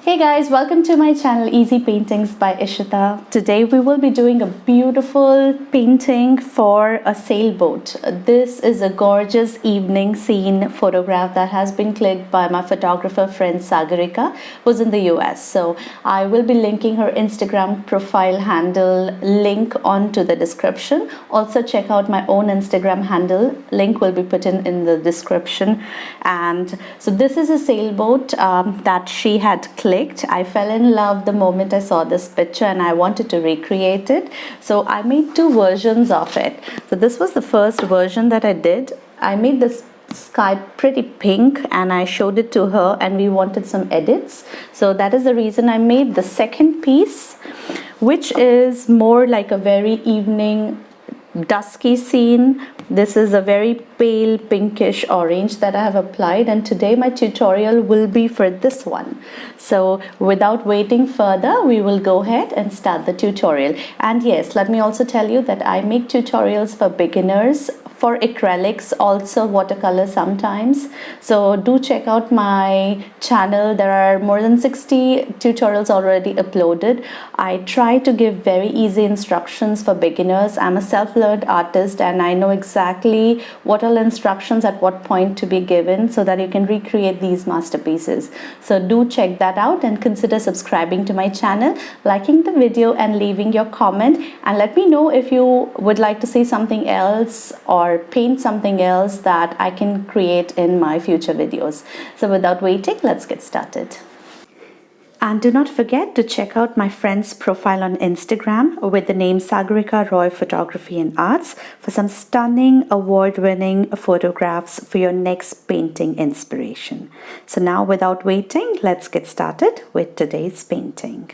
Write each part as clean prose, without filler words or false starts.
Hey guys, welcome to my channel Easy Paintings by Ishita. Today we will be doing a beautiful painting for a sailboat. This is a gorgeous evening scene photograph that has been clicked by my photographer friend Sagarika, who's in the US. So I will be linking her Instagram profile handle link onto the description. Also check out my own Instagram handle, link will be put in the description. And so this is a sailboat that she had clicked. I fell in love the moment I saw this picture and I wanted to recreate it. So I made two versions of it. So this was the first version that I did. I made this sky pretty pink and I showed it to her and we wanted some edits. So that is the reason I made the second piece, which is more like a very evening dusky scene. This is a very pale pinkish orange that I have applied, and today my tutorial will be for this one. So without waiting further, we will go ahead and start the tutorial. And yes, let me also tell you that I make tutorials for beginners, for acrylics, also watercolor sometimes. So do check out my channel. There are more than 60 tutorials already uploaded. I try to give very easy instructions for beginners. I'm a self-learned artist and I know exactly what all instructions at what point to be given so that you can recreate these masterpieces. So do check that out and consider subscribing to my channel, liking the video and leaving your comment, and let me know if you would like to see something else or paint something else that I can create in my future videos. So without waiting, let's get started. And do not forget to check out my friend's profile on Instagram with the name Sagarika Roy Photography and Arts for some stunning award-winning photographs for your next painting inspiration. So now without waiting, let's get started with today's painting.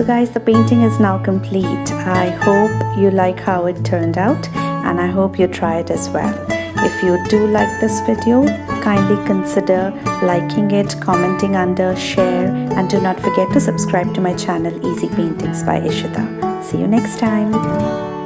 So guys, the painting is now complete. I hope you like how it turned out, and I hope you try it as well. If you do like this video, kindly consider liking it, commenting under, share, and do not forget to subscribe to my channel Easy Paintings by Ishita. See you next time.